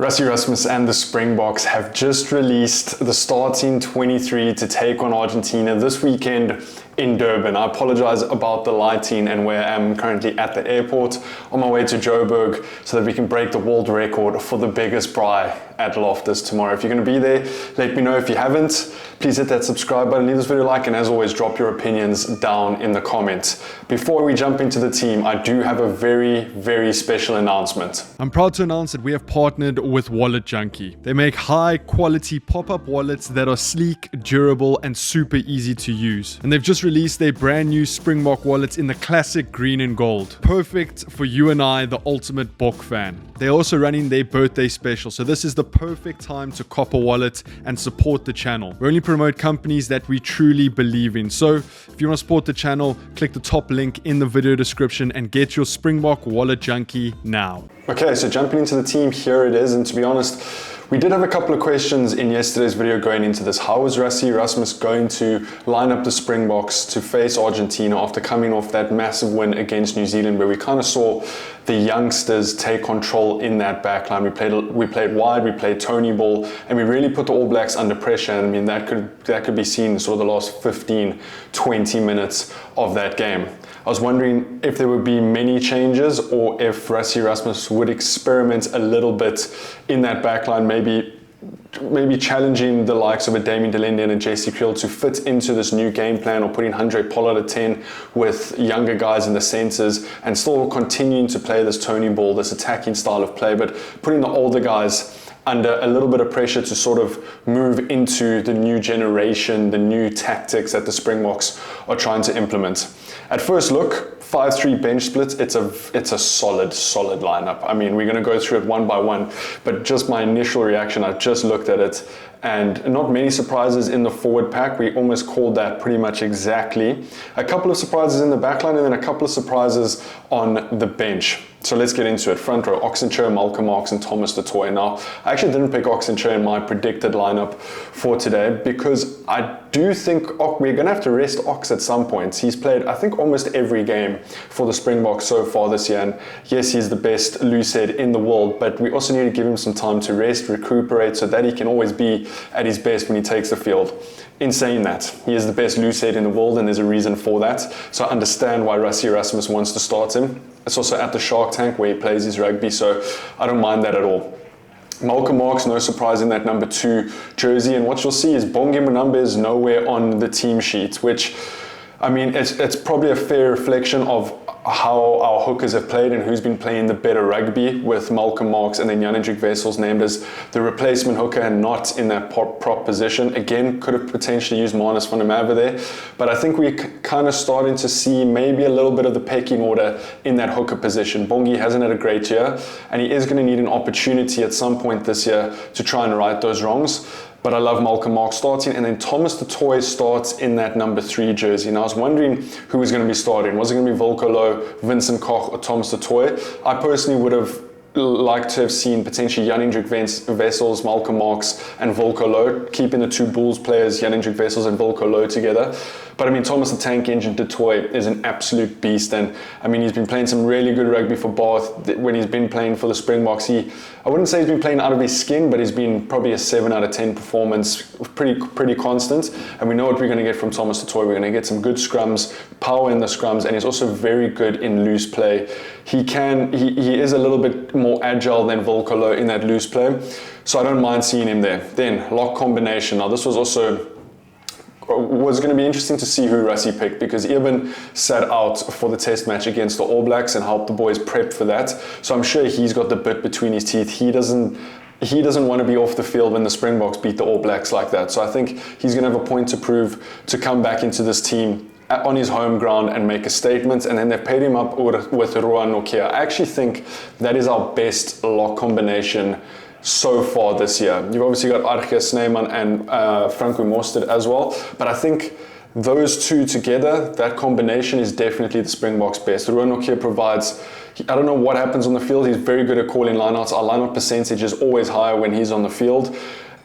Rassie Rasmus and the Springboks have just released the starting 23 to take on Argentina this weekend in Durban. I apologize about the lighting and where I am currently at the airport on my way to Joburg so that we can break the world record for the biggest braai at Loftus tomorrow. If you're going to be there, let me know. If you haven't, please hit that subscribe button, leave this video a like, and as always, drop your opinions down in the comments. Before we jump into the team, I do have a very special announcement. I'm proud to announce that we have partnered with Wallet Junkie. They make high quality pop-up wallets that are sleek, durable, and super easy to use. And they've just released their brand new Springbok wallets in the classic green and gold. Perfect for you and I, the ultimate Bok fan. They're also running their birthday special, so this is the perfect time to cop a wallet and support the channel. We only promote companies that we truly believe in. So if you want to support the channel, click the top link in the video description and get your Springbok Wallet Junkie now. Okay, so jumping into the team, here it is. And to be honest, we did have a couple of questions in yesterday's video going into this. How is Rassie Rasmus going to line up the Springboks to face Argentina after coming off that massive win against New Zealand, where we kind of saw the youngsters take control in that backline? We played wide, we played Tony ball, and we really put the All Blacks under pressure. And I mean, that could be seen in sort of the last 15, 20 minutes of that game. I was wondering if there would be many changes or if Rassie Rasmus would experiment a little bit in that backline, maybe challenging the likes of a Damien Delende and a Jesse Creel to fit into this new game plan, or putting Andre Pollard at 10 with younger guys in the centres and still continuing to play this Tony ball, this attacking style of play, but putting the older guys under a little bit of pressure to sort of move into the new generation, the new tactics that the Springboks are trying to implement. At first look, 5-3 bench split, it's a solid lineup. I mean, we're going to go through it one by one, but just my initial reaction, I've just looked at it, and not many surprises in the forward pack. We almost called that pretty much exactly. A couple of surprises in the backline, and then a couple of surprises on the bench. So let's get into it. Front row, Oxenchair, Malcolm Marx, and Thomas du Toit. Now, I actually didn't pick Oxenchair in my predicted lineup for today because I do think we're going to have to rest Ox at some point. He's played, I think, almost every game for the Springboks so far this year. And yes, he's the best loose head in the world, but we also need to give him some time to rest, recuperate, so that he can always be at his best when he takes the field. In saying that, he is the best loose head in the world, and there's a reason for that. So I understand why Rassie Rasmus wants to start him. It's also at the Shark Tank where he plays his rugby, so I don't mind that at all. Malcolm Marx, no surprise in that number 2 jersey, and what you'll see is Bongi Munambe is nowhere on the team sheet, which, I mean, it's probably a fair reflection of how our hookers have played and who's been playing the better rugby, with Malcolm Marx and then Jan-Hendrik Wessels named as the replacement hooker and not in that prop position. Again, could have potentially used Marnus van der Merwe there, but I think we're kind of starting to see maybe a little bit of the pecking order in that hooker position. Bongi hasn't had a great year, and he is going to need an opportunity at some point this year to try and right those wrongs. But I love Malcolm Marx starting, and then Thomas du Toit starts in that number 3 jersey. And I was wondering who was going to be starting. Was it going to be Volkolo, Vincent Koch, or Thomas du Toit? I personally would have liked to have seen potentially Jan-Hendrik Wessels, Malcolm Marx, and Volkolo, keeping the 2 Bulls players, Jan-Hendrik Wessels and Volkolo, together. But I mean, Thomas the Tank Engine du Toit is an absolute beast, and I mean, he's been playing some really good rugby for Bath when he's been playing for the Springboks. I wouldn't say he's been playing out of his skin, but he's been probably a 7 out of 10 performance, pretty constant. And we know what we're going to get from Thomas du Toit. We're going to get some good scrums, power in the scrums, and he's also very good in loose play. He is a little bit more agile than Volkolo in that loose play, so I don't mind seeing him there. Then lock combination. Now this was going to be interesting to see who Rassie picked, because Eben sat out for the test match against the All Blacks and helped the boys prep for that. So I'm sure he's got the bit between his teeth. He doesn't want to be off the field when the Springboks beat the All Blacks like that. So I think he's going to have a point to prove to come back into this team on his home ground and make a statement. And then they've paired him up with Ruan Nokia. I actually think that is our best lock combination so far this year. You've obviously got Arge Snyman and Franco Mostert as well, but I think those 2 together, that combination is definitely the Springboks' best. Ruan Nokia provides, I don't know what happens on the field, he's very good at calling lineouts. Our lineout percentage is always higher when he's on the field.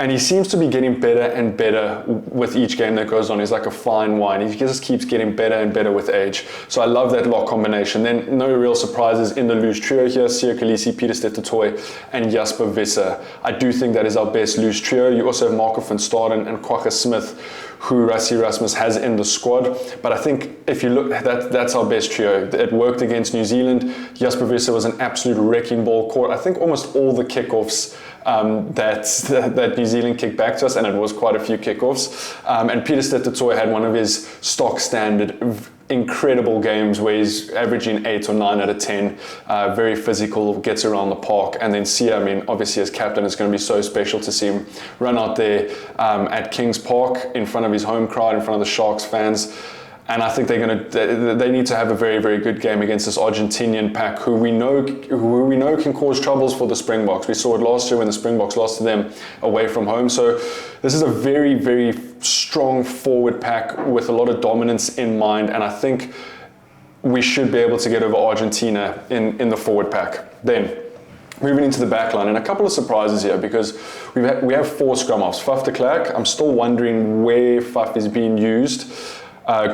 And he seems to be getting better and better with each game that goes on. He's like a fine wine. He just keeps getting better and better with age. So I love that lock combination. Then no real surprises in the loose trio here. Siya Kolisi, Pieter-Steph du Toit, and Jasper Visser. I do think that is our best loose trio. You also have Marco van Staden and Kwagga Smith, who Rassie Erasmus has in the squad. But I think if you look, that's our best trio. It worked against New Zealand. Jasper Visser was an absolute wrecking ball, caught I think almost all the kickoffs that New Zealand kicked back to us, and it was quite a few kickoffs. And Pieter-Steph du Toit had one of his stock standard incredible games where he's averaging 8 or 9 out of 10, very physical, gets around the park. And then Siya, I mean, obviously as captain, it's going to be so special to see him run out there at Kings Park in front of his home crowd, in front of the Sharks fans. And I think they need to have a very, very good game against this Argentinian pack, who we know can cause troubles for the Springboks. We saw it last year when the Springboks lost to them away from home. So this is a very, very strong forward pack with a lot of dominance in mind, and I think we should be able to get over Argentina in the forward pack. Then moving into the back line, and a couple of surprises here, because we have 4 scrum halves. Faf de Klerk, I'm still wondering where Faf is being used.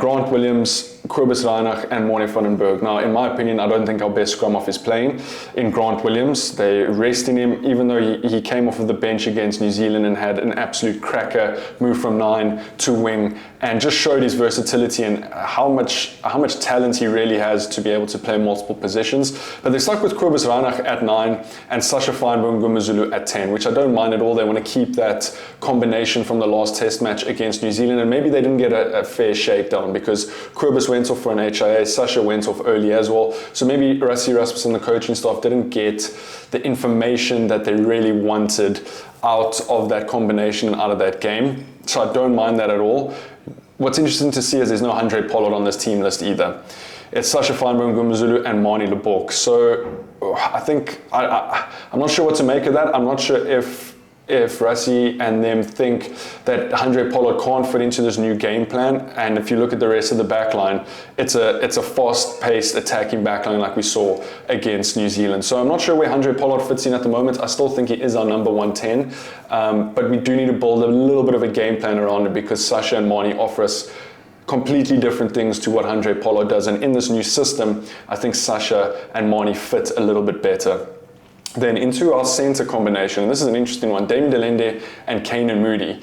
Grant Williams, Kobus Reinach, and Morne van den Berg. Now, in my opinion, I don't think our best scrum half is playing in Grant Williams. They're resting him, even though he came off of the bench against New Zealand and had an absolute cracker, move from 9 to wing, and just showed his versatility and how much talent he really has to be able to play multiple positions. But they stuck with Kobus Reinach at 9 and Sasha Feinberg Ngumazulu at 10, which I don't mind at all. They want to keep that combination from the last test match against New Zealand, and maybe they didn't get a fair shakedown because Kobus went off for an HIA, Sasha went off early as well. So maybe Rassie Erasmus and the coaching staff didn't get the information that they really wanted out of that combination and out of that game. So I don't mind that at all. What's interesting to see is there's no Handré Pollard on this team list either. It's Sasha Feinberg Ngumazulu and Manie Leboeck. So I think, I'm not sure what to make of that. I'm not sure if Rassie and them think that Handré Pollard can't fit into this new game plan. And if you look at the rest of the back line, it's a fast-paced attacking back line like we saw against New Zealand. So I'm not sure where Handré Pollard fits in at the moment. I still think he is our number 110. But we do need to build a little bit of a game plan around it, because Sasha and Manie offer us completely different things to what Handré Pollard does. And in this new system, I think Sasha and Manie fit a little bit better. Then into our centre combination, and this is an interesting one, Damien de Lende and Kane Moody.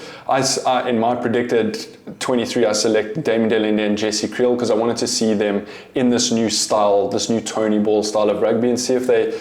In my predicted 23, I selected Damien de Lende and Jesse Kriel because I wanted to see them in this new style, this new Tony Ball style of rugby, and see if they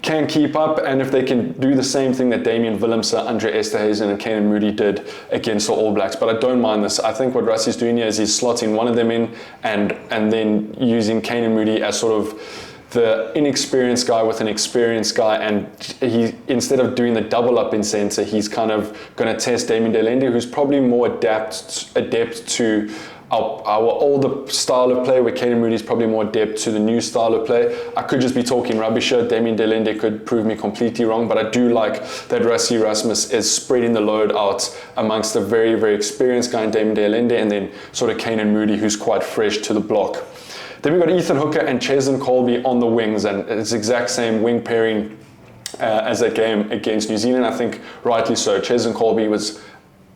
can keep up and if they can do the same thing that Damian Willemse, Andre Esterhuizen and Kane Moody did against the All Blacks. But I don't mind this. I think what Rassie's doing here is he's slotting one of them in and then using Kane Moody as sort of the inexperienced guy with an experienced guy, and he, instead of doing the double up in centre, he's kind of going to test Damien de Lende, who's probably more adept to our older style of play, where Kane Moody is probably more adept to the new style of play. I could just be talking rubbish here. Damien de Lende could prove me completely wrong, but I do like that Rassie Erasmus is spreading the load out amongst a very, very experienced guy in Damien de Lende, and then sort of Kane Moody, who's quite fresh to the block. Then we've got Ethan Hooker and Cheslin Colby on the wings, and it's the exact same wing pairing as that game against New Zealand. I think rightly so. Cheslin Colby was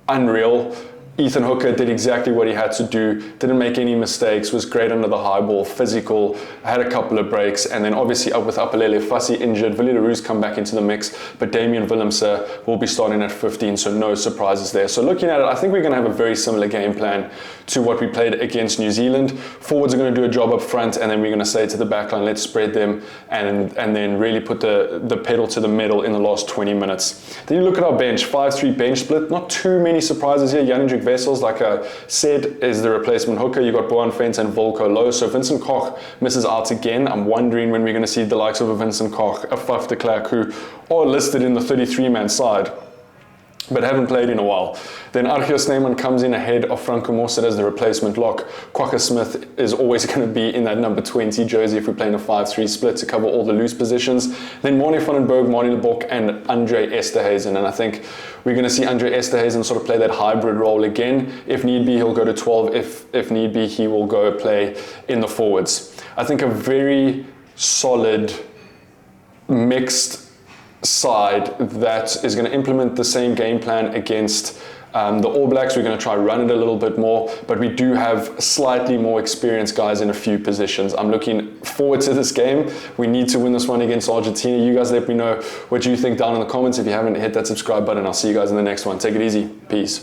unreal. Ethan Hooker did exactly what he had to do, didn't make any mistakes, was great under the high ball, physical, had a couple of breaks, and then obviously up with Apalele Fassi injured, Willie Leroux's come back into the mix, but Damian Willemse will be starting at 15, so no surprises there. So looking at it, I think we're going to have a very similar game plan to what we played against New Zealand. Forwards are going to do a job up front, and then we're going to say to the back line, let's spread them, and then really put the pedal to the metal in the last 20 minutes. Then you look at our bench, 5-3 bench split, not too many surprises here. Jan-Hendrik Wessels, like I said, is the replacement hooker. You got Boan Fence and Volko Low. So Vincent Koch misses out again. I'm wondering when we're going to see the likes of a Vincent Koch, a Faf de Klerk, who are listed in the 33-man side, but haven't played in a while. Then Archie Snyman comes in ahead of Franco Mossad as the replacement lock. Kwagga Smith is always going to be in that number 20 jersey if we're playing a 5-3 split to cover all the loose positions. Then Morne van den Berg, Manie Leboeck and Andre Esterhuizen. And I think we're going to see Andre Esterhuizen sort of play that hybrid role again. If need be, he'll go to 12. If need be, he will go play in the forwards. I think a very solid, mixed side that is going to implement the same game plan against the All Blacks. We're going to try run it a little bit more, but we do have slightly more experienced guys in a few positions. I'm looking forward to this game. We need to win this one against Argentina. You guys let me know what you think down in the comments. If you haven't, hit that subscribe button. I'll see you guys in the next one. Take it easy. Peace.